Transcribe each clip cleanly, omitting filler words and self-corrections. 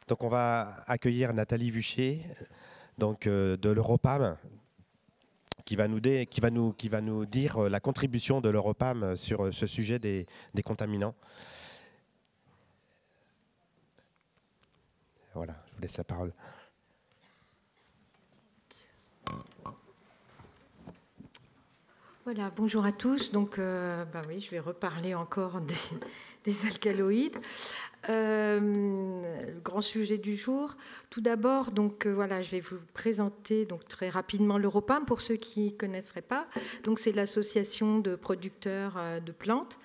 Donc on va accueillir Nathalie Vuchier, donc de l'Europam, qui va nous dire la contribution de l'Europam sur ce sujet des contaminants. Voilà, je vous laisse la parole. Voilà, bonjour à tous. Donc, oui, je vais reparler encore des alcaloïdes. Le grand sujet du jour. Tout d'abord, donc voilà, je vais vous présenter donc très rapidement l'Europam pour ceux qui ne connaisseraient pas. Donc, c'est l'association de producteurs de plantes,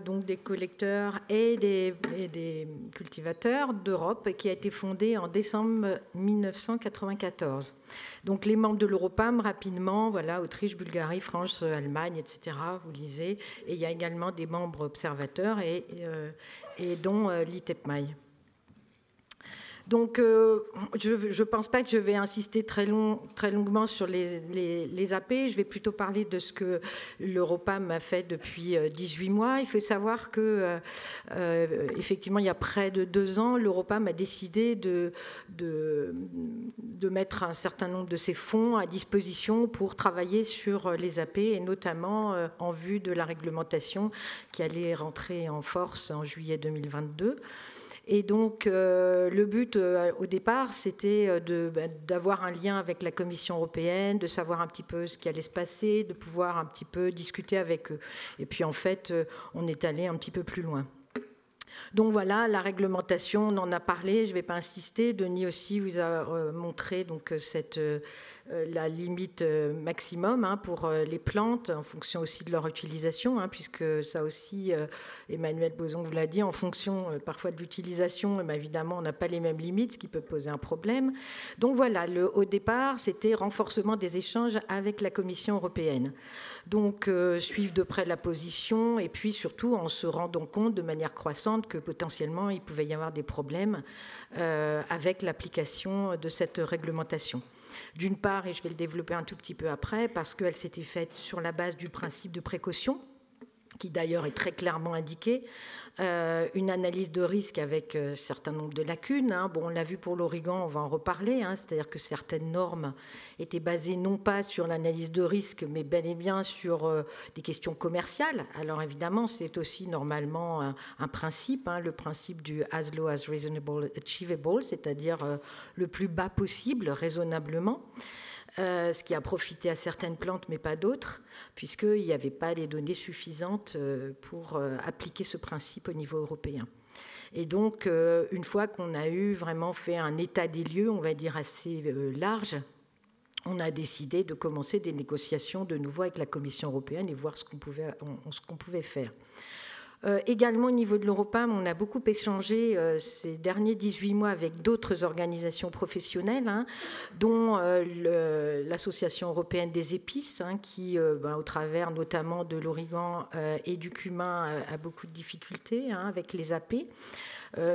donc des collecteurs et des cultivateurs d'Europe, qui a été fondée en décembre 1994. Donc les membres de l'Europam, rapidement, voilà, Autriche, Bulgarie, France, Allemagne, etc., vous lisez. Et il y a également des membres observateurs et dont l'ITEPMAI. Donc, je ne pense pas que je vais insister très longuement sur les AP. Je vais plutôt parler de ce que l'Europam a fait depuis 18 mois. Il faut savoir que, effectivement, il y a près de 2 ans, l'Europam a décidé de mettre un certain nombre de ses fonds à disposition pour travailler sur les AP, et notamment en vue de la réglementation qui allait rentrer en force en juillet 2022. Et donc, le but au départ, c'était d'avoir un lien avec la Commission européenne, de savoir un petit peu ce qui allait se passer, de pouvoir un petit peu discuter avec eux. Et puis, en fait, on est allé un petit peu plus loin. Donc voilà, la réglementation, on en a parlé, je ne vais pas insister. Denis aussi vous a montré donc, la limite maximum pour les plantes, en fonction aussi de leur utilisation, puisque ça aussi, Emmanuel Boson vous l'a dit, en fonction parfois de l'utilisation, évidemment, on n'a pas les mêmes limites, ce qui peut poser un problème. Donc voilà, au départ, c'était renforcement des échanges avec la Commission européenne. Donc, suivre de près la position, et puis surtout en se rendant compte de manière croissante que potentiellement, il pouvait y avoir des problèmes avec l'application de cette réglementation. D'une part, et je vais le développer un tout petit peu après, parce qu'elle s'était faite sur la base du principe de précaution, qui d'ailleurs est très clairement indiqué, une analyse de risque avec un certain nombre de lacunes. Bon, on l'a vu pour l'origan, on va en reparler, c'est-à-dire que certaines normes étaient basées non pas sur l'analyse de risque, mais bel et bien sur des questions commerciales. Alors évidemment, c'est aussi normalement un principe, le principe du as low as reasonable achievable, c'est-à-dire le plus bas possible, raisonnablement. Ce qui a profité à certaines plantes, mais pas d'autres, puisqu'il n'y avait pas les données suffisantes pour appliquer ce principe au niveau européen. Et donc, une fois qu'on a eu vraiment fait un état des lieux, on va dire assez large, on a décidé de commencer des négociations de nouveau avec la Commission européenne et voir ce qu'on pouvait faire. Également au niveau de l'Europam, on a beaucoup échangé ces derniers 18 mois avec d'autres organisations professionnelles, dont l'Association européenne des épices, qui, au travers notamment de l'origan et du cumin, a beaucoup de difficultés avec les AP.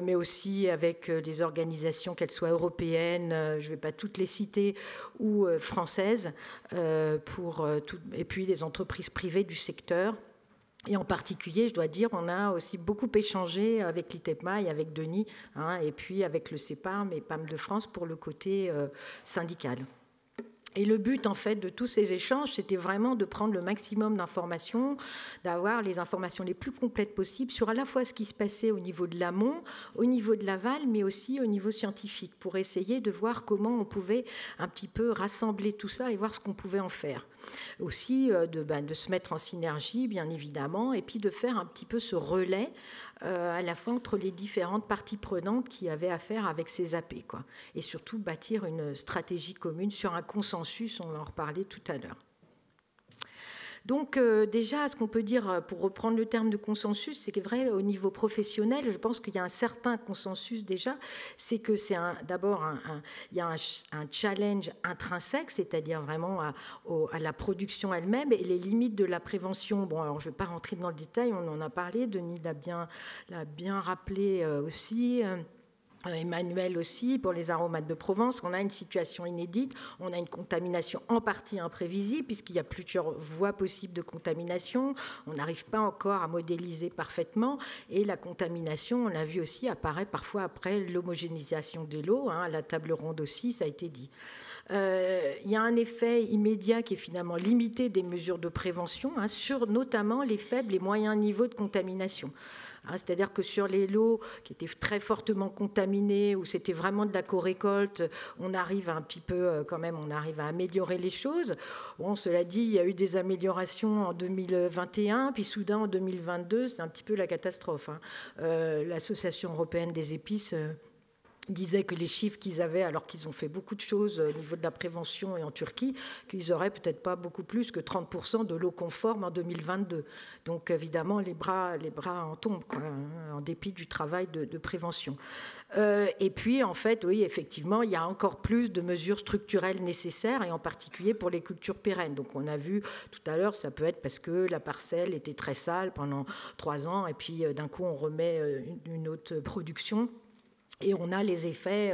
Mais aussi avec des organisations, qu'elles soient européennes, je ne vais pas toutes les citer, ou françaises, et puis les entreprises privées du secteur. Et en particulier, je dois dire, on a aussi beaucoup échangé avec l'ITEPMAI, avec Denis, et puis avec le CEPARM et PAM de France pour le côté syndical. Et le but, en fait, de tous ces échanges, c'était vraiment de prendre le maximum d'informations, d'avoir les informations les plus complètes possibles sur à la fois ce qui se passait au niveau de l'amont, au niveau de l'aval, mais aussi au niveau scientifique, pour essayer de voir comment on pouvait un petit peu rassembler tout ça et voir ce qu'on pouvait en faire. Aussi de se mettre en synergie, bien évidemment, et puis de faire un petit peu ce relais à la fois entre les différentes parties prenantes qui avaient affaire avec ces AP, et surtout bâtir une stratégie commune sur un consensus, on va en reparler tout à l'heure. Donc déjà, ce qu'on peut dire, pour reprendre le terme de consensus, c'est que vrai, au niveau professionnel, je pense qu'il y a un certain consensus déjà, c'est que c'est d'abord il y a un challenge intrinsèque, c'est-à-dire vraiment à la production elle-même et les limites de la prévention. Bon, alors je ne vais pas rentrer dans le détail, on en a parlé, Denis l'a bien rappelé aussi. Emmanuel aussi, pour les aromates de Provence, on a une situation inédite, on a une contamination en partie imprévisible, puisqu'il y a plusieurs voies possibles de contamination, on n'arrive pas encore à modéliser parfaitement, et la contamination, on l'a vu aussi, apparaît parfois après l'homogénéisation de l'eau, à la table ronde aussi, ça a été dit. Il y a un effet immédiat qui est finalement limité des mesures de prévention, sur notamment les faibles et moyens niveaux de contamination. C'est-à-dire que sur les lots qui étaient très fortement contaminés, où c'était vraiment de la co-récolte, on arrive un petit peu, quand même, on arrive à améliorer les choses. Bon, cela dit, il y a eu des améliorations en 2021, puis soudain en 2022, c'est un petit peu la catastrophe. L'Association européenne des épices disaient que les chiffres qu'ils avaient, alors qu'ils ont fait beaucoup de choses au niveau de la prévention et en Turquie, qu'ils n'auraient peut-être pas beaucoup plus que 30% de l'eau conforme en 2022. Donc évidemment, les bras en tombent, quoi, en dépit du travail de prévention. Et puis, en fait, oui, effectivement, il y a encore plus de mesures structurelles nécessaires, et en particulier pour les cultures pérennes. Donc on a vu tout à l'heure, ça peut être parce que la parcelle était très sale pendant 3 ans, et puis d'un coup, on remet une autre production. Et on a les effets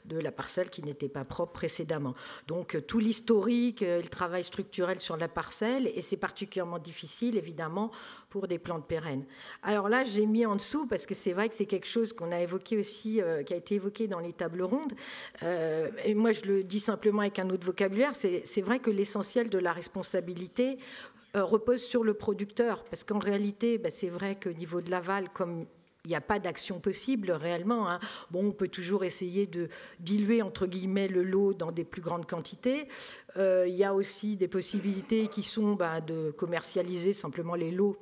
de la parcelle qui n'était pas propre précédemment. Donc tout l'historique, le travail structurel sur la parcelle, et c'est particulièrement difficile, évidemment, pour des plantes pérennes. Alors là, j'ai mis en dessous, parce que c'est vrai que c'est quelque chose qu'on a évoqué aussi, qui a été évoqué dans les tables rondes. Et moi, je le dis simplement avec un autre vocabulaire, c'est vrai que l'essentiel de la responsabilité repose sur le producteur, parce qu'en réalité, c'est vrai qu'au niveau de l'aval, comme il n'y a pas d'action possible réellement. Bon, on peut toujours essayer de diluer, entre guillemets, le lot dans des plus grandes quantités. Il y a aussi des possibilités qui sont de commercialiser simplement les lots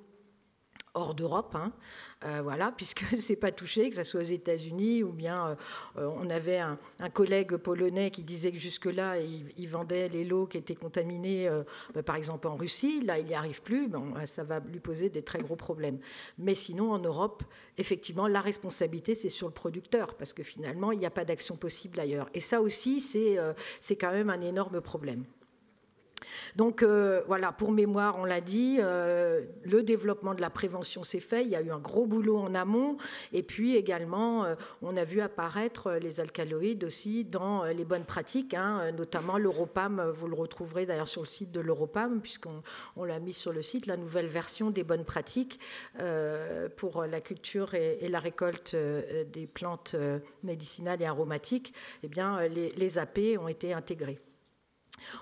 hors d'Europe, voilà, puisque c'est pas touché, que ce soit aux États-Unis ou bien on avait un collègue polonais qui disait que jusque-là il vendait les lots qui étaient contaminés, par exemple en Russie. Là, il n'y arrive plus. Bon, ça va lui poser des très gros problèmes. Mais sinon, en Europe, effectivement, la responsabilité c'est sur le producteur, parce que finalement, il n'y a pas d'action possible ailleurs. Et ça aussi, c'est quand même un énorme problème. Donc voilà, pour mémoire, on l'a dit, le développement de la prévention s'est fait, il y a eu un gros boulot en amont, et puis également, on a vu apparaître les alcaloïdes aussi dans les bonnes pratiques, notamment l'Europam, vous le retrouverez d'ailleurs sur le site de l'Europam, puisqu'on l'a mis sur le site, la nouvelle version des bonnes pratiques pour la culture et la récolte des plantes médicinales et aromatiques. Eh bien, les AP ont été intégrés.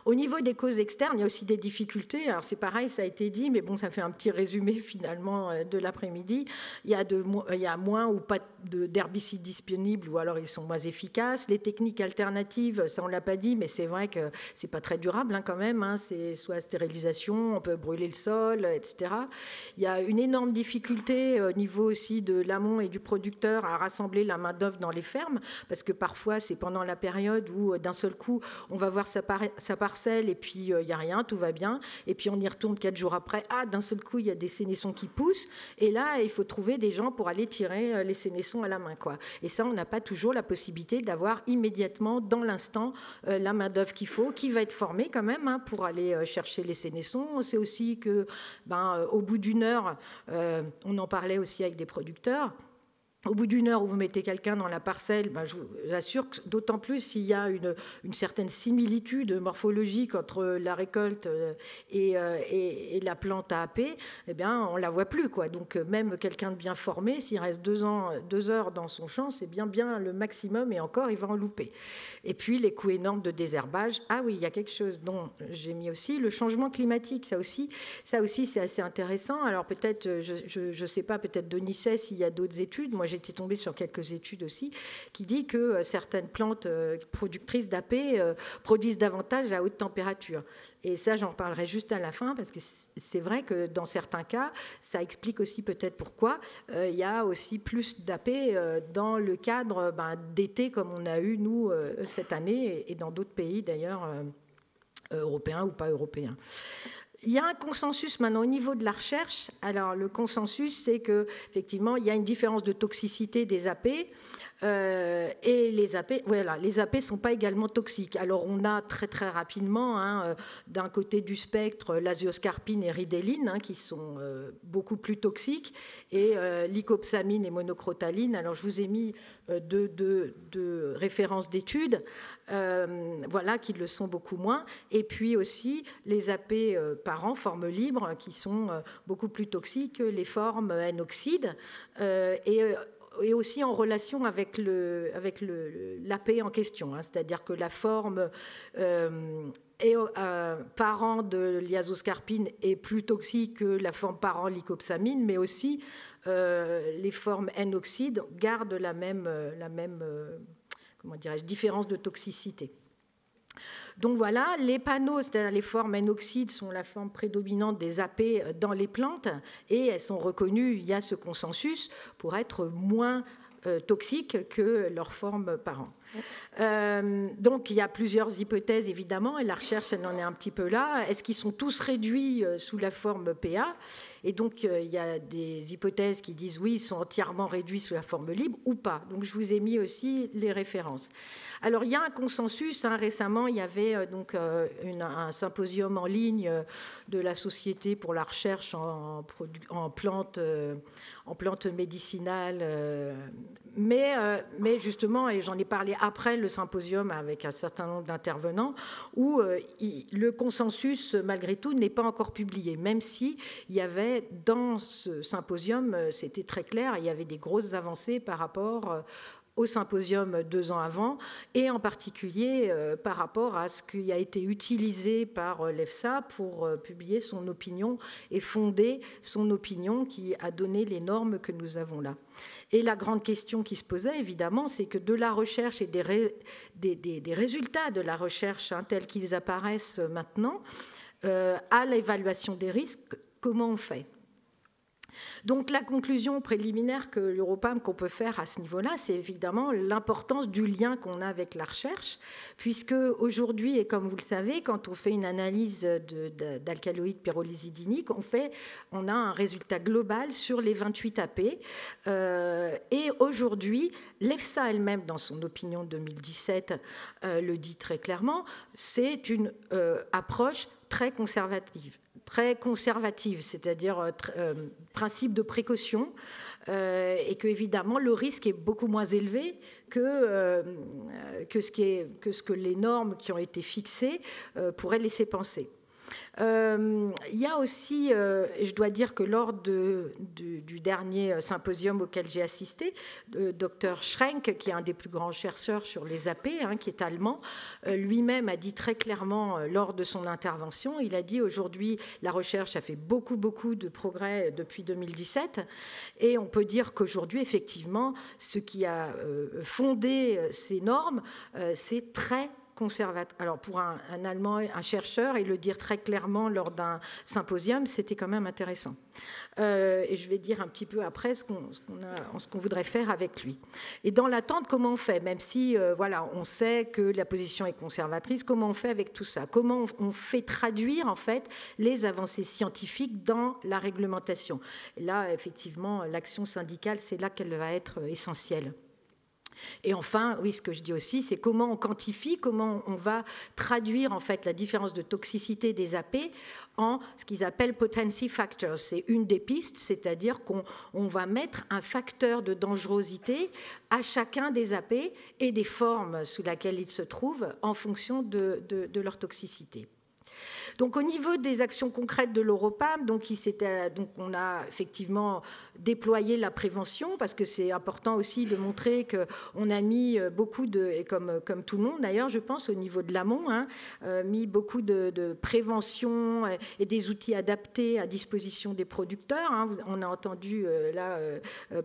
Au niveau des causes externes, il y a aussi des difficultés. Alors c'est pareil, ça a été dit, mais bon, ça fait un petit résumé finalement de l'après-midi. Il y a moins ou pas d'herbicides disponibles, ou alors ils sont moins efficaces. Les techniques alternatives, ça on l'a pas dit, mais c'est vrai que c'est pas très durable quand même. C'est soit la stérilisation, on peut brûler le sol, etc. Il y a une énorme difficulté au niveau aussi de l'amont et du producteur à rassembler la main-d'œuvre dans les fermes, parce que parfois c'est pendant la période où d'un seul coup on va voir sa parcelle et puis il n'y a rien, tout va bien, et puis on y retourne 4 jours après, d'un seul coup il y a des sénessons qui poussent, et là il faut trouver des gens pour aller tirer les sénessons à la main, quoi. Et ça, on n'a pas toujours la possibilité d'avoir immédiatement dans l'instant la main d'œuvre qu'il faut, qui va être formée quand même pour aller chercher les sénessons. On sait aussi que au bout d'une heure, on en parlait aussi avec des producteurs, au bout d'une heure où vous mettez quelqu'un dans la parcelle, je vous assure que d'autant plus s'il y a une certaine similitude morphologique entre la récolte et la plante à AP, eh bien, on ne la voit plus, quoi. Donc même quelqu'un de bien formé, s'il reste 2 heures dans son champ, c'est bien le maximum, et encore, il va en louper. Et puis les coûts énormes de désherbage. Ah oui, il y a quelque chose dont j'ai mis aussi, le changement climatique. Ça aussi c'est assez intéressant. Alors peut-être, je ne sais pas, peut-être Denis sait s'il y a d'autres études. Moi, j'étais tombée sur quelques études aussi qui disent que certaines plantes productrices d'AP produisent davantage à haute température. Et ça, j'en parlerai juste à la fin, parce que c'est vrai que dans certains cas, ça explique aussi peut-être pourquoi il y a aussi plus d'AP dans le cadre d'été comme on a eu, nous, cette année, et dans d'autres pays d'ailleurs, européens ou pas européens. Il y a un consensus maintenant au niveau de la recherche. Alors, le consensus, c'est qu'effectivement, il y a une différence de toxicité des AP. Et les AP, voilà, les AP ne sont pas également toxiques. Alors on a très rapidement, hein, d'un côté du spectre, l'azioscarpine et ridéline, hein, qui sont beaucoup plus toxiques, et l'icopsamine et monocrotaline. Alors je vous ai mis deux références d'études, voilà, qui le sont beaucoup moins. Et puis aussi les AP par an, forme libre, qui sont beaucoup plus toxiques que les formes N-oxyde. Et aussi en relation avec l'AP en question, hein, c'est-à-dire que la forme parent de l'iazoscarpine est plus toxique que la forme parent l'icopsamine, mais aussi les formes N-oxyde gardent la même comment dirais-je, différence de toxicité. Donc voilà, les panneaux, c'est-à-dire les formes N-oxyde, sont la forme prédominante des AP dans les plantes et elles sont reconnues, il y a ce consensus, pour être moins toxiques que leur forme parent. Donc il y a plusieurs hypothèses évidemment et la recherche elle en est un petit peu là. Est-ce qu'ils sont tous réduits sous la forme PA? Et donc il y a des hypothèses qui disent oui, ils sont entièrement réduits sous la forme libre ou pas. Donc je vous ai mis aussi les références. Alors il y a un consensus, hein, récemment il y avait donc un symposium en ligne de la Société pour la recherche en plantes médicinales, mais justement, et j'en ai parlé après le symposium avec un certain nombre d'intervenants, où le consensus malgré tout n'est pas encore publié, même si il y avait dans ce symposium, c'était très clair, il y avait des grosses avancées par rapport au symposium 2 ans avant, et en particulier par rapport à ce qui a été utilisé par l'EFSA pour publier son opinion et fonder son opinion qui a donné les normes que nous avons là. Et la grande question qui se posait, évidemment, c'est que de la recherche et des résultats de la recherche, hein, tels qu'ils apparaissent maintenant, à l'évaluation des risques, comment on fait ? Donc la conclusion préliminaire que l'Europam qu'on peut faire à ce niveau-là, c'est évidemment l'importance du lien qu'on a avec la recherche, puisque aujourd'hui, et comme vous le savez, quand on fait une analyse d'alcaloïdes pyrrolizidiniques, on a un résultat global sur les 28 AP. Et aujourd'hui, l'EFSA elle-même, dans son opinion de 2017, le dit très clairement, c'est une approche très conservative, c'est-à-dire principe de précaution, et que évidemment le risque est beaucoup moins élevé que ce que les normes qui ont été fixées pourraient laisser penser. Il y a aussi, je dois dire que lors du dernier symposium auquel j'ai assisté, Dr Schrenk, qui est un des plus grands chercheurs sur les AP, hein, qui est allemand, lui-même a dit très clairement lors de son intervention, il a dit aujourd'hui la recherche a fait beaucoup de progrès depuis 2017 et on peut dire qu'aujourd'hui effectivement ce qui a fondé ces normes c'est très conservateur. Alors pour un Allemand, un chercheur, et le dire très clairement lors d'un symposium, c'était quand même intéressant. Et je vais dire un petit peu après ce qu'on voudrait faire avec lui. Et dans l'attente, comment on fait? Même si voilà, on sait que la position est conservatrice, comment on fait avec tout ça? Comment on fait traduire en fait les avancées scientifiques dans la réglementation? Et là, effectivement, l'action syndicale, c'est là qu'elle va être essentielle. Et enfin, oui, ce que je dis aussi, c'est comment on quantifie, comment on va traduire en fait la différence de toxicité des AP en ce qu'ils appellent potency factors. C'est une des pistes, c'est-à-dire qu'on va mettre un facteur de dangerosité à chacun des AP et des formes sous lesquelles ils se trouvent en fonction de leur toxicité. Donc, au niveau des actions concrètes de l'Europam, donc on a effectivement déployé la prévention parce que c'est important aussi de montrer qu'on a mis beaucoup et comme tout le monde d'ailleurs, je pense, au niveau de l'amont, hein, mis beaucoup de prévention et des outils adaptés à disposition des producteurs. Hein. On a entendu là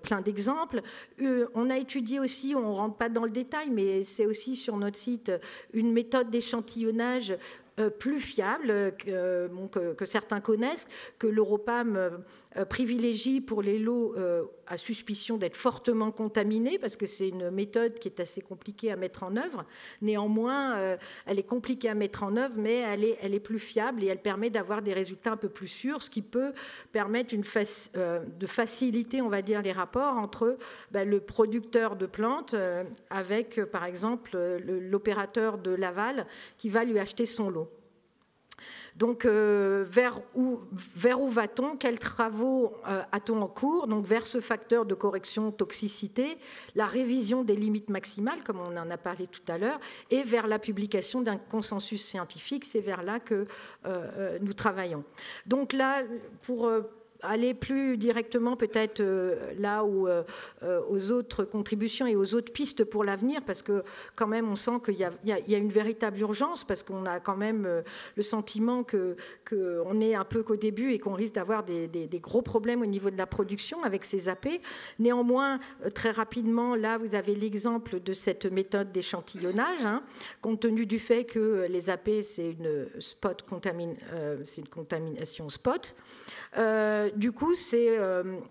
plein d'exemples. On a étudié aussi, on ne rentre pas dans le détail, mais c'est aussi sur notre site, une méthode d'échantillonnage plus fiable que certains connaissent, que l'Europam privilégie pour les lots à suspicion d'être fortement contaminés, parce que c'est une méthode qui est assez compliquée à mettre en œuvre. Néanmoins, elle est compliquée à mettre en œuvre, mais elle est plus fiable et elle permet d'avoir des résultats un peu plus sûrs, ce qui peut permettre de faciliter, on va dire, les rapports entre le producteur de plantes avec, par exemple, l'opérateur de l'aval qui va lui acheter son lot. Donc, vers où va-t-on? Quels travaux a-t-on en cours? Donc, vers ce facteur de correction toxicité, la révision des limites maximales, comme on en a parlé tout à l'heure, et vers la publication d'un consensus scientifique. C'est vers là que nous travaillons. Donc là, pour aller plus directement peut-être là où aux autres contributions et aux autres pistes pour l'avenir, parce que quand même on sent qu'il y a une véritable urgence, parce qu'on a quand même le sentiment qu'on est un peu qu'au début et qu'on risque d'avoir des gros problèmes au niveau de la production avec ces AP. Néanmoins, très rapidement, là vous avez l'exemple de cette méthode d'échantillonnage, compte tenu du fait que les AP c'est une contamination spot. Du coup, c'est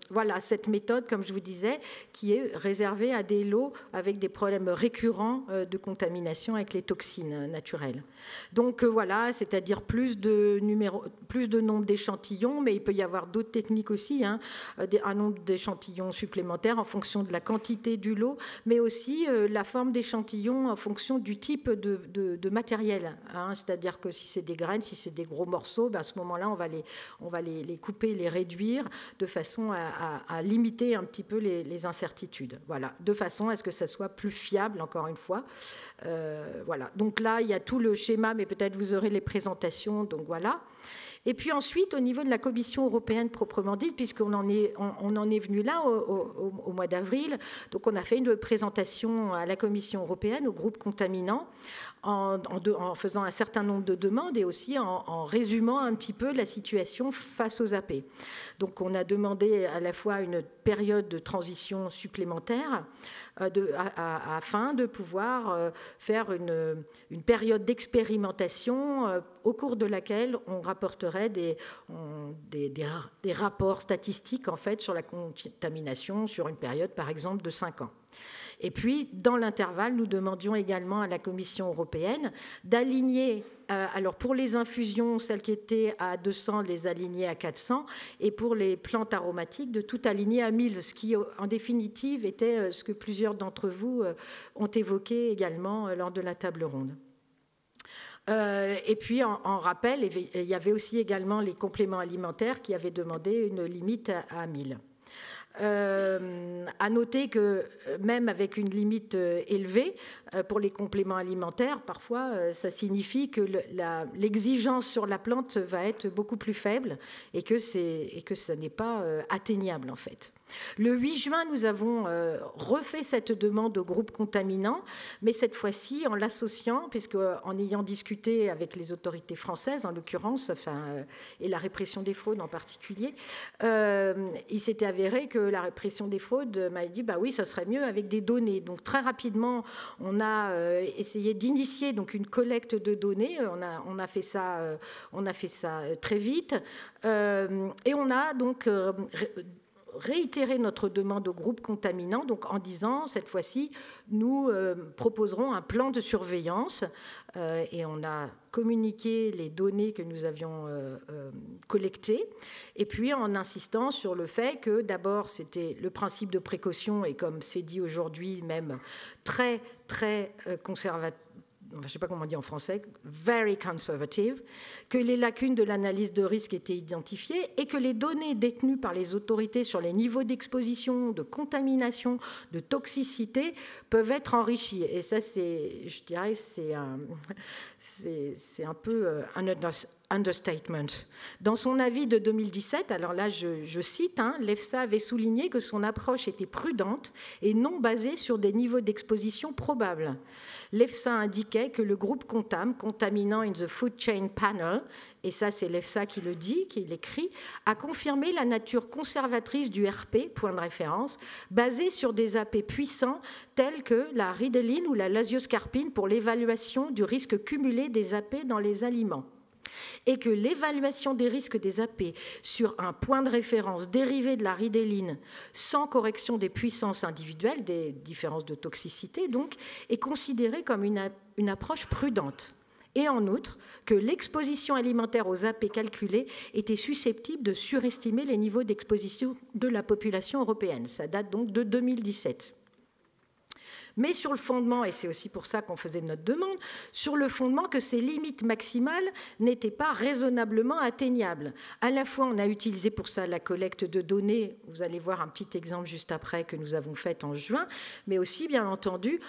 voilà, cette méthode, comme je vous disais, qui est réservée à des lots avec des problèmes récurrents de contamination avec les toxines naturelles. Donc voilà, c'est-à-dire plus de nombre d'échantillons, mais il peut y avoir d'autres techniques aussi, un nombre d'échantillons supplémentaires en fonction de la quantité du lot, mais aussi la forme d'échantillons en fonction du type de matériel. C'est-à-dire que si c'est des graines, si c'est des gros morceaux, à ce moment-là, on va les couper, les réduire de façon à limiter un petit peu les incertitudes. Voilà, de façon à ce que ça soit plus fiable, encore une fois. Voilà. Donc là, il y a tout le schéma, mais peut-être vous aurez les présentations. Donc voilà. Et puis ensuite, au niveau de la Commission européenne proprement dite, puisqu'on en est venu là au mois d'avril, donc on a fait une présentation à la Commission européenne, au groupe contaminant, en faisant un certain nombre de demandes et aussi en résumant un petit peu la situation face aux AP. Donc on a demandé à la fois une période de transition supplémentaire afin de pouvoir faire une période d'expérimentation au cours de laquelle on rapporterait des rapports statistiques en fait, sur la contamination sur une période par exemple de 5 ans. Et puis, dans l'intervalle, nous demandions également à la Commission européenne d'aligner, alors pour les infusions, celles qui étaient à 200, les aligner à 400, et pour les plantes aromatiques, de tout aligner à 1000, ce qui, en définitive, était ce que plusieurs d'entre vous ont évoqué également lors de la table ronde. Et puis, en rappel, il y avait aussi également les compléments alimentaires qui avaient demandé une limite à 1000. À noter que même avec une limite élevée pour les compléments alimentaires, parfois ça signifie que l'exigence sur la plante va être beaucoup plus faible et que ça n'est pas atteignable en fait. Le 8 juin, nous avons refait cette demande au groupe contaminant, mais cette fois-ci en l'associant, puisqu'en ayant discuté avec les autorités françaises, en l'occurrence, et la répression des fraudes en particulier, il s'était avéré que la répression des fraudes m'a dit bah oui, ça serait mieux avec des données. Donc très rapidement, on a essayé d'initier donc une collecte de données. On a fait ça très vite, et on a donc réitérer notre demande au groupe contaminant, donc en disant, cette fois-ci, nous proposerons un plan de surveillance et on a communiqué les données que nous avions collectées, et puis en insistant sur le fait que d'abord, c'était le principe de précaution, et comme c'est dit aujourd'hui, même très, très conservateur, je ne sais pas comment on dit en français, very conservative, que les lacunes de l'analyse de risque étaient identifiées et que les données détenues par les autorités sur les niveaux d'exposition, de contamination, de toxicité peuvent être enrichies. Et ça, je dirais, c'est un peu un understatement. Dans son avis de 2017, alors là je cite, l'EFSA avait souligné que son approche était prudente et non basée sur des niveaux d'exposition probables. L'EFSA indiquait que le groupe Contaminant in the Food Chain Panel, et ça c'est l'EFSA qui le dit, qui l'écrit, a confirmé la nature conservatrice du RP, point de référence, basé sur des AP puissants tels que la ridéline ou la lasioscarpine pour l'évaluation du risque cumulé des AP dans les aliments. Et que l'évaluation des risques des AP sur un point de référence dérivé de la ridéline sans correction des puissances individuelles, des différences de toxicité donc, est considérée comme une approche prudente. Et en outre, que l'exposition alimentaire aux AP calculés était susceptible de surestimer les niveaux d'exposition de la population européenne. Ça date donc de 2017. Mais sur le fondement, et c'est aussi pour ça qu'on faisait notre demande, sur le fondement que ces limites maximales n'étaient pas raisonnablement atteignables. À la fois, on a utilisé pour ça la collecte de données, vous allez voir un petit exemple juste après que nous avons fait en juin, mais aussi, bien entendu,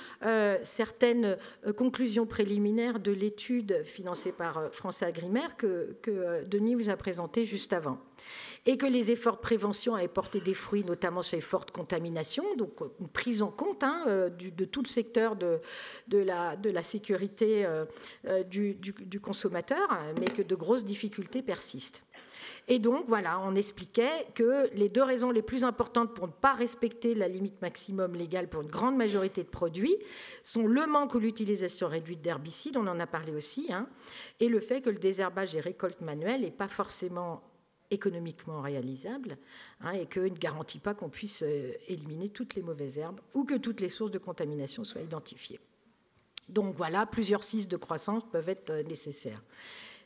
certaines conclusions préliminaires de l'étude financée par France Agrimaire que Denis vous a présentée juste avant. Et que les efforts de prévention avaient porté des fruits, notamment sur les fortes contaminations, donc une prise en compte de tout le secteur de la sécurité du consommateur, mais que de grosses difficultés persistent. Et donc, voilà, on expliquait que les deux raisons les plus importantes pour ne pas respecter la limite maximum légale pour une grande majorité de produits sont le manque ou l'utilisation réduite d'herbicides, on en a parlé aussi, et le fait que le désherbage et récolte manuelle n'est pas forcément économiquement réalisable et qu'il ne garantit pas qu'on puisse éliminer toutes les mauvaises herbes ou que toutes les sources de contamination soient identifiées. Donc voilà, plusieurs cycles de croissance peuvent être nécessaires.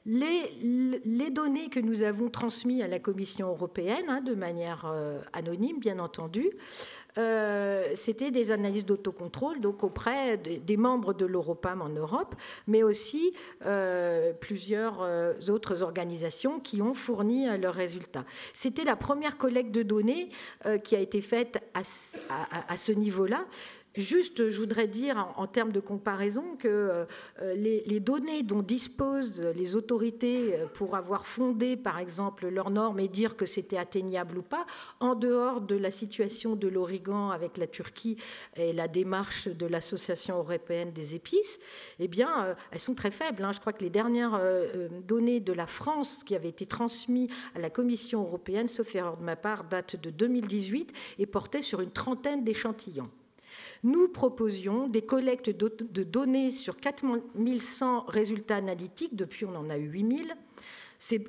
Les données que nous avons transmises à la Commission européenne, de manière anonyme, bien entendu, c'était des analyses d'autocontrôle donc auprès des membres de l'Europam en Europe, mais aussi plusieurs autres organisations qui ont fourni leurs résultats. C'était la première collecte de données qui a été faite à ce niveau-là. Juste, je voudrais dire en termes de comparaison que les données dont disposent les autorités pour avoir fondé, par exemple, leurs normes et dire que c'était atteignable ou pas, en dehors de la situation de l'Origan avec la Turquie et la démarche de l'Association européenne des épices, eh bien, elles sont très faibles. Je crois que les dernières données de la France qui avaient été transmises à la Commission européenne, sauf erreur de ma part, datent de 2018 et portaient sur une trentaine d'échantillons. Nous proposions des collectes de données sur 4100 résultats analytiques, depuis on en a eu 8000.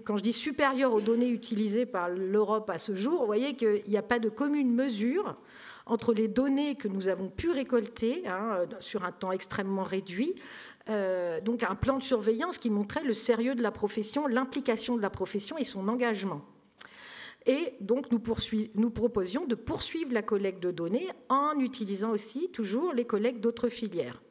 Quand je dis supérieur aux données utilisées par l'Europe à ce jour, vous voyez qu'il n'y a pas de commune mesure entre les données que nous avons pu récolter sur un temps extrêmement réduit, donc un plan de surveillance qui montrait le sérieux de la profession, l'implication de la profession et son engagement. Et donc, nous proposions de poursuivre la collecte de données en utilisant aussi toujours les collectes d'autres filières,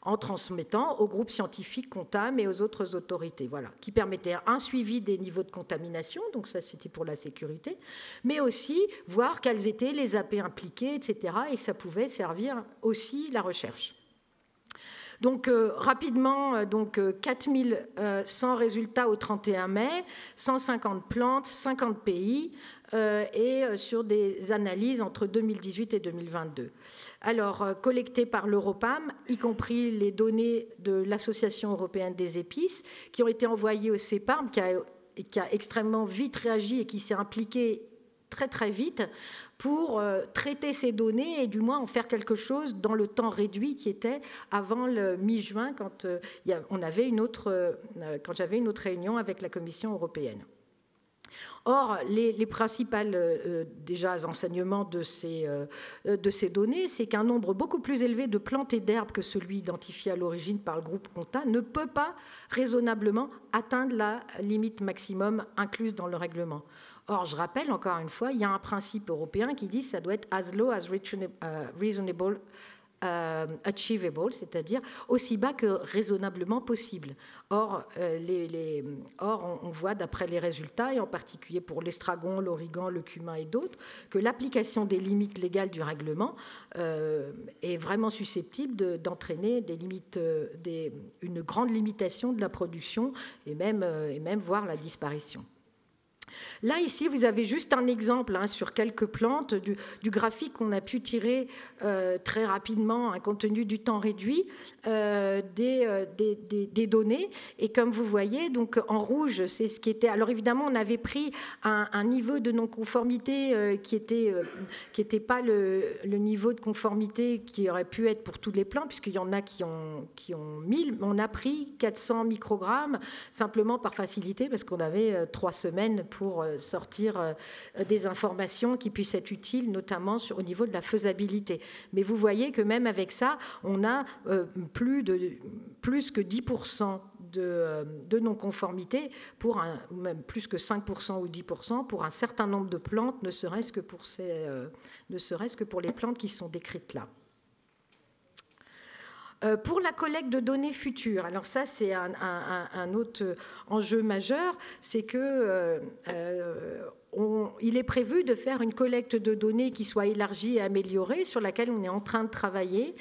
en transmettant aux groupes scientifiques comptables et aux autres autorités, voilà, qui permettaient un suivi des niveaux de contamination, donc ça c'était pour la sécurité, mais aussi voir quels étaient les AP impliqués, etc., et que ça pouvait servir aussi la recherche. Donc, rapidement, 4100 résultats au 31 mai, 150 plantes, 50 pays, et sur des analyses entre 2018 et 2022. Alors, collectées par l'Europam, y compris les données de l'Association européenne des épices, qui ont été envoyées au CEPARM, qui a extrêmement vite réagi et qui s'est impliqué très très vite pour traiter ces données et du moins en faire quelque chose dans le temps réduit qui était avant le mi-juin quand j'avais une autre réunion avec la Commission européenne. Or, les principaux enseignements de ces données, c'est qu'un nombre beaucoup plus élevé de plantes et d'herbes que celui identifié à l'origine par le groupe Conta ne peut pas raisonnablement atteindre la limite maximum incluse dans le règlement. Or, je rappelle encore une fois, il y a un principe européen qui dit que ça doit être as low as reasonable achievable, c'est-à-dire aussi bas que raisonnablement possible. Or, on voit d'après les résultats, et en particulier pour l'estragon, l'origan, le cumin et d'autres, que l'application des limites légales du règlement est vraiment susceptible d'entraîner des limites, une grande limitation de la production et même voire la disparition. Là, ici, vous avez juste un exemple sur quelques plantes du graphique qu'on a pu tirer très rapidement, compte tenu du temps réduit, des données. Et comme vous voyez, donc en rouge, c'est ce qui était... Alors évidemment, on avait pris un niveau de non-conformité qui était pas le niveau de conformité qui aurait pu être pour toutes les plantes, puisqu'il y en a qui ont 1000. On a pris 400 microgrammes, simplement par facilité, parce qu'on avait 3 semaines pour sortir des informations qui puissent être utiles, notamment au niveau de la faisabilité. Mais vous voyez que même avec ça, on a plus que 10% de non-conformité, ou même plus que 5% ou 10% pour un certain nombre de plantes, ne serait-ce que pour les plantes qui sont décrites là. Pour la collecte de données futures, alors ça c'est un autre enjeu majeur, c'est que il est prévu de faire une collecte de données qui soit élargie et améliorée, sur laquelle on est en train de travailler.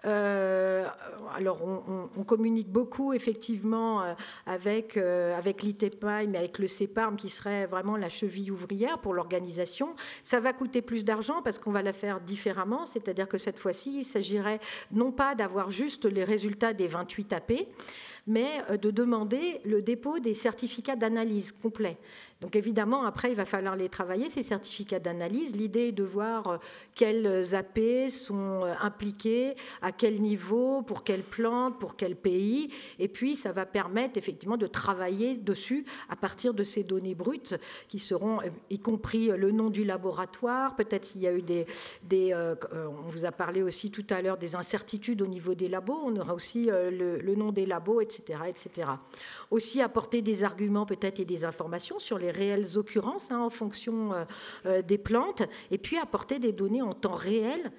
Alors on communique beaucoup effectivement avec l'ITEPMAI, mais avec le CEPARM qui serait vraiment la cheville ouvrière pour l'organisation. Ça va coûter plus d'argent parce qu'on va la faire différemment, c'est-à-dire que cette fois-ci, il s'agirait non pas d'avoir juste les résultats des 28 AP, mais de demander le dépôt des certificats d'analyse complets. Donc évidemment, après, il va falloir les travailler, ces certificats d'analyse. L'idée est de voir quels AP sont impliqués, à quel niveau, pour quelle plante, pour quel pays. Et puis, ça va permettre effectivement de travailler dessus à partir de ces données brutes qui seront, y compris le nom du laboratoire. Peut-être s'il y a eu on vous a parlé aussi tout à l'heure des incertitudes au niveau des labos. On aura aussi le nom des labos, etc., etc. Aussi apporter des arguments peut-être et des informations sur les réelles occurrences en fonction des plantes, et puis apporter des données en temps réel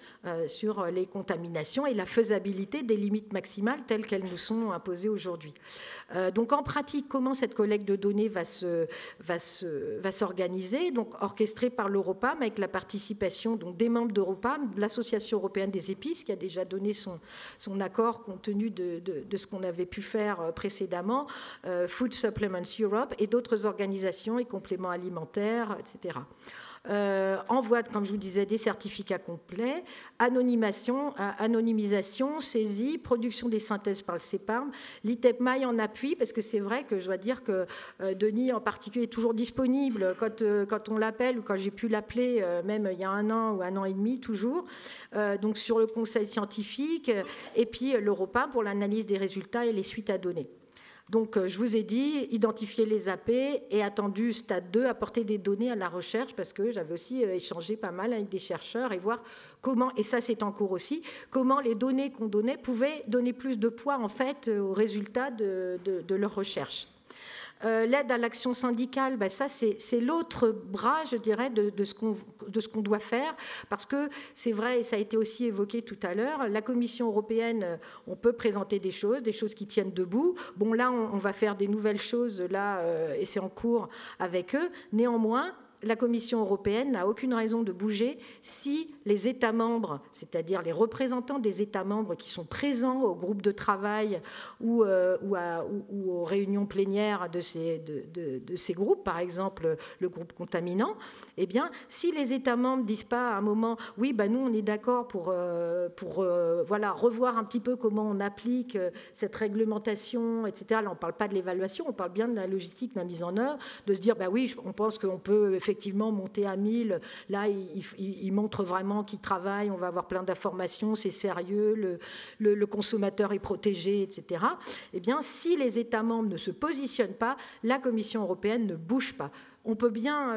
sur les contaminations et la faisabilité des limites maximales telles qu'elles nous sont imposées aujourd'hui. Donc en pratique, comment cette collecte de données va s'organiser? Donc orchestrée par l'Europam avec la participation donc, des membres d'Europam, de l'Association européenne des épices qui a déjà donné son accord compte tenu de ce qu'on avait pu faire précédemment, Food Supplements Europe et d'autres organisations et compléments alimentaires, etc. Envoi, comme je vous disais, des certificats complets, anonymisation, saisie, production des synthèses par le CEPARM, l'ITEPMAI en appui, parce que c'est vrai que je dois dire que Denis en particulier est toujours disponible quand on l'appelle ou quand j'ai pu l'appeler, même il y a 1 an ou 1 an et demi, toujours, donc sur le conseil scientifique, et puis l'Europam pour l'analyse des résultats et les suites à donner. Donc, je vous ai dit, identifier les AP et attendu stade 2, apporter des données à la recherche, parce que j'avais aussi échangé pas mal avec des chercheurs et voir comment, et ça c'est en cours aussi, comment les données qu'on donnait pouvaient donner plus de poids en fait aux résultats de leur recherche. L'aide à l'action syndicale, ça c'est l'autre bras, je dirais, de ce qu'on doit faire, parce que c'est vrai, et ça a été aussi évoqué tout à l'heure, la Commission européenne, on peut présenter des choses qui tiennent debout. Bon, là, on va faire des nouvelles choses, là, et c'est en cours avec eux. Néanmoins, la Commission européenne n'a aucune raison de bouger si les États membres, c'est-à-dire les représentants des États membres qui sont présents au groupe de travail ou aux réunions plénières de ces groupes, par exemple le groupe contaminant, eh bien, si les États membres ne disent pas à un moment « oui, nous, on est d'accord pour revoir un petit peu comment on applique cette réglementation, etc. » Là, on ne parle pas de l'évaluation, on parle bien de la logistique, de la mise en œuvre, de se dire « oui, on pense qu'on peut effectivement monter à 1000, là, il montre vraiment qu'il travaille, on va avoir plein d'informations, c'est sérieux, le consommateur est protégé, etc. » Eh bien, si les États membres ne se positionnent pas, la Commission européenne ne bouge pas. On peut bien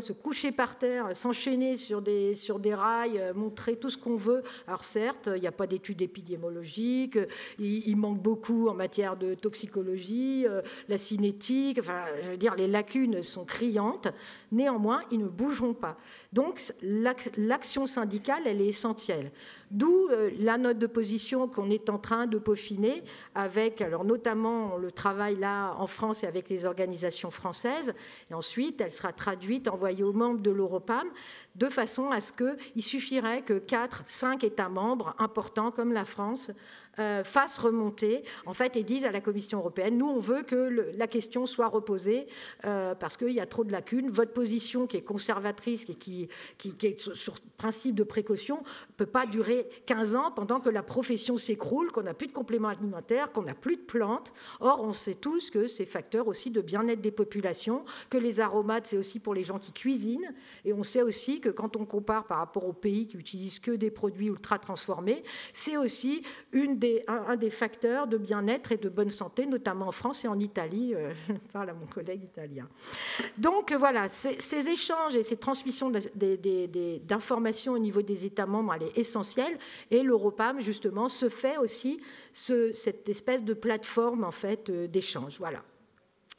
se coucher par terre, s'enchaîner sur des rails, montrer tout ce qu'on veut. Alors certes, il n'y a pas d'études épidémiologiques, il manque beaucoup en matière de toxicologie, la cinétique, enfin, je veux dire, les lacunes sont criantes. Néanmoins, ils ne bougeront pas. Donc, l'action syndicale, elle est essentielle. D'où la note de position qu'on est en train de peaufiner avec, alors notamment le travail là en France et avec les organisations françaises. Et ensuite, elle sera traduite, envoyée aux membres de l'Europam, de façon à ce qu'il suffirait que 4-5 États membres importants comme la France fassent remonter, en fait, et disent à la Commission européenne, nous, on veut que la question soit reposée parce qu'il y a trop de lacunes. Votre position qui est conservatrice et qui est sur principe de précaution ne peut pas durer 15 ans pendant que la profession s'écroule, qu'on n'a plus de compléments alimentaires, qu'on n'a plus de plantes. Or, on sait tous que c'est facteur aussi de bien-être des populations, que les aromates, c'est aussi pour les gens qui cuisinent. Et on sait aussi que quand on compare par rapport aux pays qui utilisent que des produits ultra transformés, c'est aussi un des facteurs de bien-être et de bonne santé, notamment en France et en Italie. Je parle à mon collègue italien. Donc voilà, ces échanges et ces transmissions d'informations au niveau des États membres, elle est essentielle. Et l'Europam, justement, se fait aussi cette espèce de plateforme en fait, d'échange. Voilà.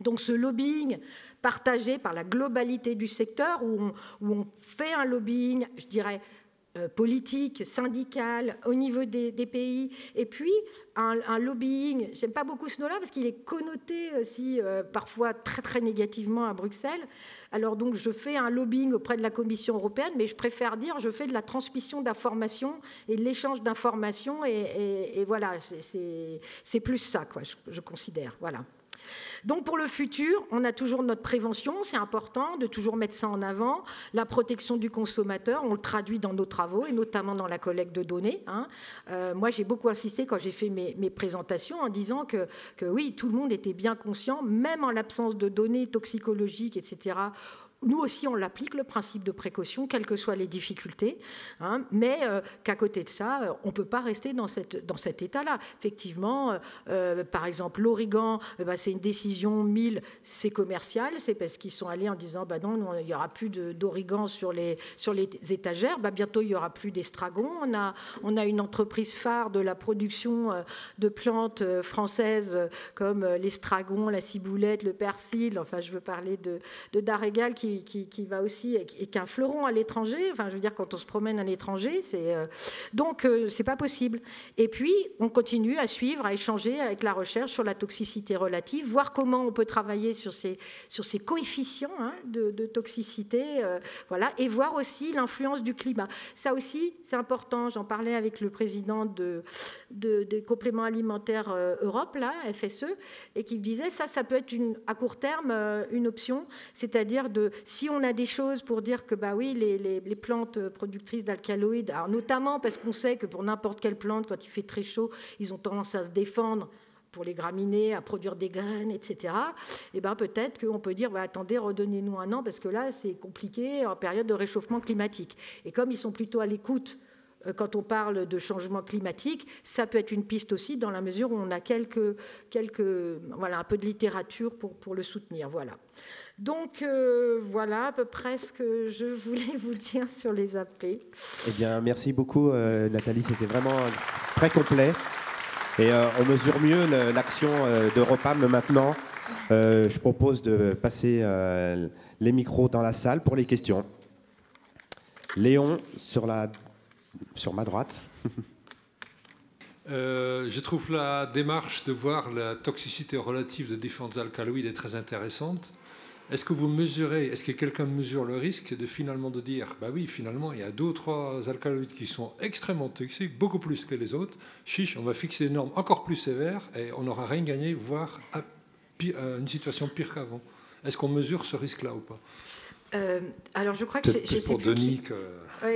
Donc ce lobbying partagé par la globalité du secteur, où on fait un lobbying, je dirais, politique, syndical, au niveau des pays, et puis un lobbying, j'aime pas beaucoup ce nom-là parce qu'il est connoté aussi parfois très très négativement à Bruxelles. Alors donc je fais un lobbying auprès de la Commission européenne, mais je préfère dire je fais de la transmission d'informations et de l'échange d'informations, et voilà, c'est plus ça, quoi, je considère, voilà. Donc pour le futur, on a toujours notre prévention, c'est important de toujours mettre ça en avant, la protection du consommateur, on le traduit dans nos travaux et notamment dans la collecte de données. Moi j'ai beaucoup insisté quand j'ai fait mes présentations en disant que oui, tout le monde était bien conscient, même en l'absence de données toxicologiques, etc., nous aussi, on l'applique, le principe de précaution, quelles que soient les difficultés, mais qu'à côté de ça, on ne peut pas rester dans cet état-là. Effectivement, par exemple, l'origan, c'est une décision 1000, c'est commercial, c'est parce qu'ils sont allés en disant non, il n'y aura plus d'origan sur les étagères, bientôt il n'y aura plus d'estragon. On a une entreprise phare de la production de plantes françaises comme l'estragon, la ciboulette, le persil, enfin je veux parler de Darégal qui va aussi, et qu'un fleuron à l'étranger, enfin je veux dire quand on se promène à l'étranger, donc c'est pas possible. Et puis on continue à suivre, à échanger avec la recherche sur la toxicité relative, voir comment on peut travailler sur ces coefficients de toxicité, voilà, et voir aussi l'influence du climat. Ça aussi c'est important, j'en parlais avec le président des compléments alimentaires Europe, là, FSE, et qui me disait ça peut être à court terme une option, c'est-à-dire si on a des choses pour dire que oui, les plantes productrices d'alcaloïdes, alors notamment parce qu'on sait que pour n'importe quelle plante, quand il fait très chaud, ils ont tendance à se défendre pour les graminées, à produire des graines, etc. Et peut-être qu'on peut dire attendez, redonnez-nous un an parce que là c'est compliqué en période de réchauffement climatique. Et comme ils sont plutôt à l'écoute quand on parle de changement climatique, ça peut être une piste aussi dans la mesure où on a un peu de littérature pour le soutenir. Voilà. Donc voilà à peu près ce que je voulais vous dire sur les AP. Eh bien, merci beaucoup Nathalie, c'était vraiment très complet. Et on mesure mieux l'action d'Europam maintenant. Je propose de passer les micros dans la salle pour les questions. Léon, sur ma droite. Je trouve la démarche de voir la toxicité relative de différents alcaloïdes est très intéressante. Est-ce que quelqu'un mesure le risque de finalement de dire, oui, finalement, il y a 2 ou 3 alcaloïdes qui sont extrêmement toxiques, beaucoup plus que les autres. Chiche, on va fixer des normes encore plus sévères et on n'aura rien gagné, voire une situation pire qu'avant. Est-ce qu'on mesure ce risque-là ou pas ? Alors je crois que c'est pour Denis que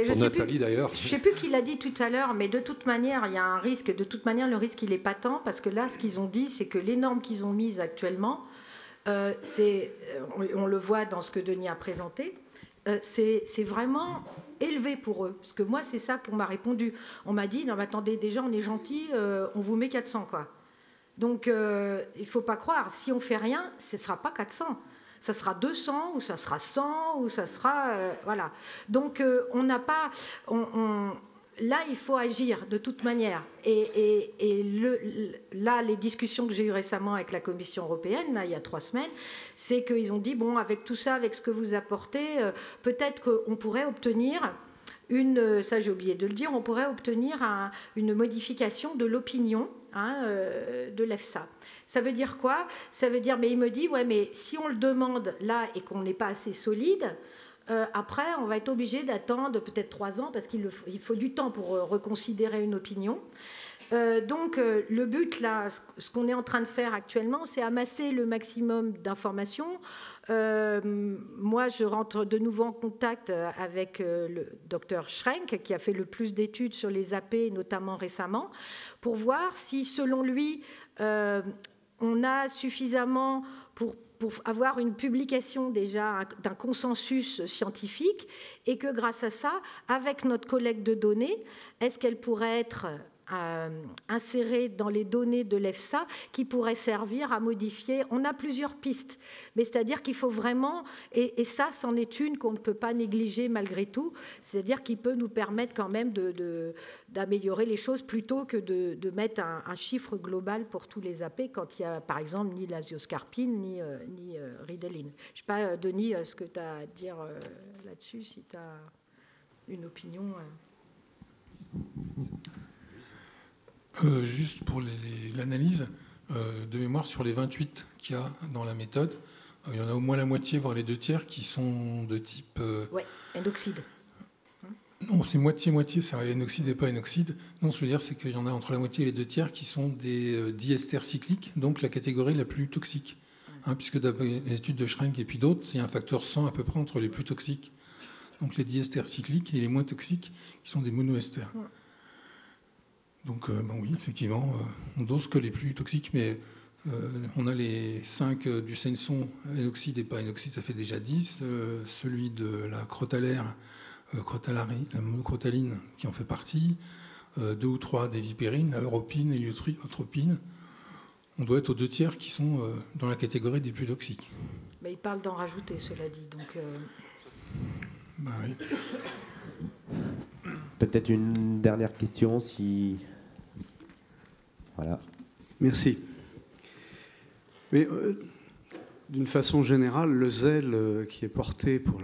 pour Nathalie d'ailleurs. Je ne sais plus qui l'a dit tout à l'heure, mais de toute manière, il y a un risque. De toute manière, le risque, il est patent parce que là, ce qu'ils ont dit, c'est que les normes qu'ils ont mises actuellement, on le voit dans ce que Denis a présenté, c'est vraiment élevé pour eux. Parce que moi, c'est ça qu'on m'a répondu. On m'a dit, non mais attendez, déjà on est gentil, on vous met 400 quoi. Donc il ne faut pas croire, si on ne fait rien, ce ne sera pas 400. Ça sera 200 ou ça sera 100 ou ça sera... voilà. Donc on n'a pas... Là, il faut agir de toute manière. Et là, les discussions que j'ai eues récemment avec la Commission européenne, là, il y a 3 semaines, c'est qu'ils ont dit, bon, avec tout ça, avec ce que vous apportez, peut-être qu'on pourrait obtenir ça j'ai oublié de le dire, on pourrait obtenir une modification de l'opinion de l'EFSA. Ça veut dire quoi? Ça veut dire, mais il me dit, ouais, mais si on le demande là et qu'on n'est pas assez solide, après, on va être obligé d'attendre peut-être 3 ans parce qu'il faut du temps pour reconsidérer une opinion. Donc, le but, là, ce qu'on est en train de faire actuellement, c'est amasser le maximum d'informations. Moi, je rentre de nouveau en contact avec le docteur Schrenk, qui a fait le plus d'études sur les AP, notamment récemment, pour voir si, selon lui, on a suffisamment pour avoir une publication déjà d'un consensus scientifique, et que grâce à ça, avec notre collecte de données, est-ce qu'elle pourrait être insérée dans les données de l'EFSA qui pourraient servir à modifier. On a plusieurs pistes, mais c'est-à-dire qu'il faut vraiment, et ça, c'en est une qu'on ne peut pas négliger malgré tout, c'est-à-dire qu'il peut nous permettre quand même d'améliorer les choses plutôt que de mettre un chiffre global pour tous les AP quand il y a, par exemple, ni l'azioscarpine ni Ritalin. Je ne sais pas, Denis, ce que tu as à dire là-dessus, si tu as une opinion. Juste pour l'analyse de mémoire sur les 28 qu'il y a dans la méthode, il y en a au moins la moitié, voire les 2/3 qui sont de type... Oui, inoxyde. Non, c'est moitié-moitié, c'est inoxyde et pas inoxyde. Non, ce que je veux dire, c'est qu'il y en a entre la moitié et les 2/3 qui sont des diesters cycliques, donc la catégorie la plus toxique. Puisque d'après les études de Schrenk et puis d'autres, il y a un facteur 100 à peu près entre les plus toxiques. Donc les diesters cycliques et les moins toxiques, qui sont des monoesters. Donc, oui, effectivement, on dose que les plus toxiques, mais on a les 5 du Senson, inoxyde et pas inoxyde, ça fait déjà 10. Celui de la crotalaire, la monocrotaline, qui en fait partie. 2 ou 3 des vipérines, la europine, l'héliotropine. On doit être aux 2/3 qui sont dans la catégorie des plus toxiques. Mais il parle d'en rajouter, cela dit. Donc, oui. Peut-être une dernière question, si... Voilà. Merci. Mais d'une façon générale, le zèle qui est porté pour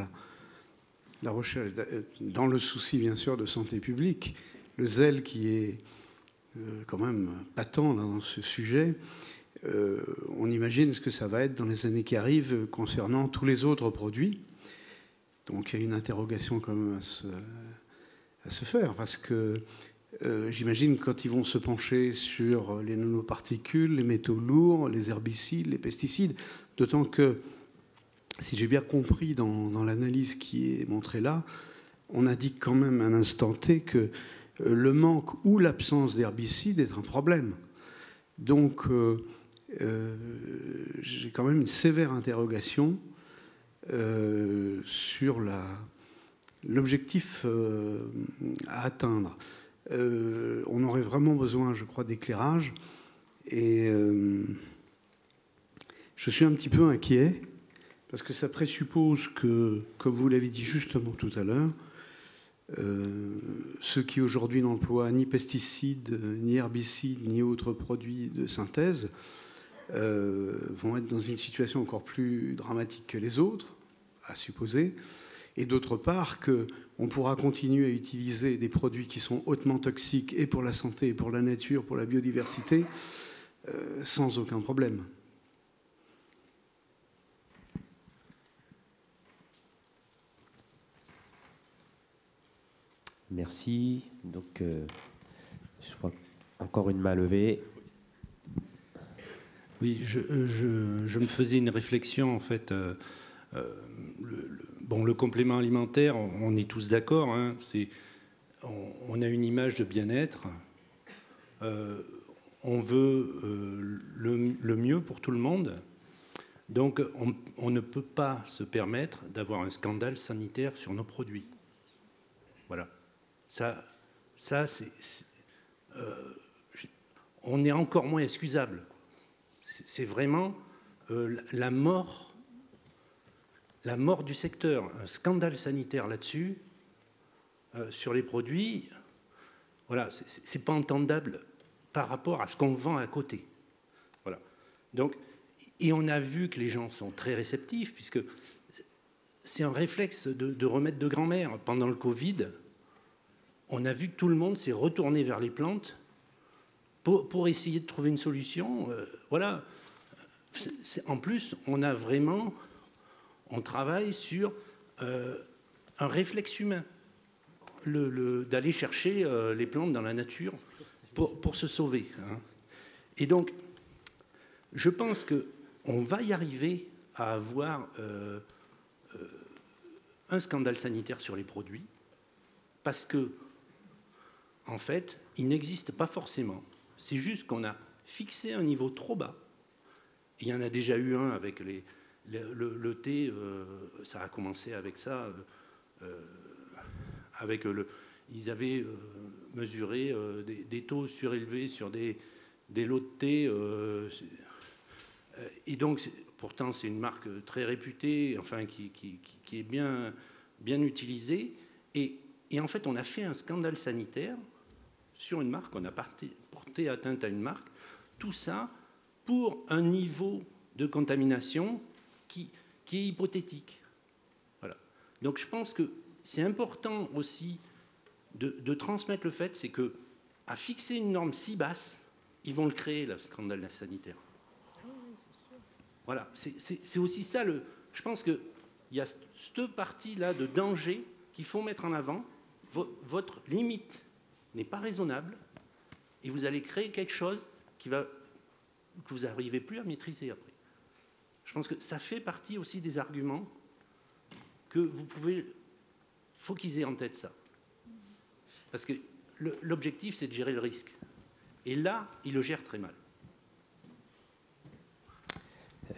la recherche, dans le souci bien sûr de santé publique, le zèle qui est quand même patent dans ce sujet, on imagine ce que ça va être dans les années qui arrivent concernant tous les autres produits. Donc il y a une interrogation quand même à se faire, parce que j'imagine quand ils vont se pencher sur les nanoparticules, les métaux lourds, les herbicides, les pesticides, d'autant que, si j'ai bien compris dans l'analyse qui est montrée là, on indique quand même à un instant T que le manque ou l'absence d'herbicides est un problème. Donc j'ai quand même une sévère interrogation sur l'objectif à atteindre. On aurait vraiment besoin, je crois, d'éclairage. Et je suis un petit peu inquiet, parce que ça présuppose que, comme vous l'avez dit justement tout à l'heure, ceux qui aujourd'hui n'emploient ni pesticides, ni herbicides, ni autres produits de synthèse vont être dans une situation encore plus dramatique que les autres, à supposer. Et d'autre part, qu'on pourra continuer à utiliser des produits qui sont hautement toxiques et pour la santé, et pour la nature, pour la biodiversité, sans aucun problème. Merci. Donc, je vois encore une main levée. Oui, je me faisais une réflexion, en fait. Le complément alimentaire, on est tous d'accord, hein, on a une image de bien-être, on veut le mieux pour tout le monde, donc on ne peut pas se permettre d'avoir un scandale sanitaire sur nos produits. Voilà. On est encore moins excusable. C'est vraiment la mort du secteur, un scandale sanitaire là-dessus, sur les produits. Voilà, c'est pas entendable par rapport à ce qu'on vend à côté. Voilà. Donc, et on a vu que les gens sont très réceptifs, puisque c'est un réflexe de remède de grand-mère. Pendant le Covid, on a vu que tout le monde s'est retourné vers les plantes pour essayer de trouver une solution. Voilà. En plus, on travaille sur un réflexe humain, d'aller chercher les plantes dans la nature pour se sauver. Hein. Et donc, je pense qu'on va y arriver à avoir un scandale sanitaire sur les produits, parce que, en fait, il n'existe pas forcément. C'est juste qu'on a fixé un niveau trop bas. Il y en a déjà eu un avec le thé, ça a commencé avec ça. Ils avaient mesuré des taux surélevés sur des lots de thé. Et donc, pourtant, c'est une marque très réputée, enfin, qui est bien utilisée. Et en fait, on a fait un scandale sanitaire sur une marque, on a porté atteinte à une marque. Tout ça pour un niveau de contamination qui est hypothétique. Voilà. Donc, je pense que c'est important aussi de transmettre le fait, c'est qu'à fixer une norme si basse, ils vont le créer, le scandale sanitaire. Voilà, c'est aussi ça. Je pense qu'il y a cette partie-là de danger qu'il faut mettre en avant. Votre limite n'est pas raisonnable et vous allez créer quelque chose que vous n'arrivez plus à maîtriser après. Je pense que ça fait partie aussi des arguments que vous pouvez... Il faut qu'ils aient en tête ça. Parce que l'objectif, c'est de gérer le risque. Et là, ils le gèrent très mal.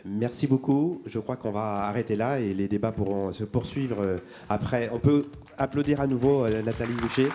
Merci beaucoup. Je crois qu'on va arrêter là et les débats pourront se poursuivre après. On peut applaudir à nouveau Nathalie Boucher.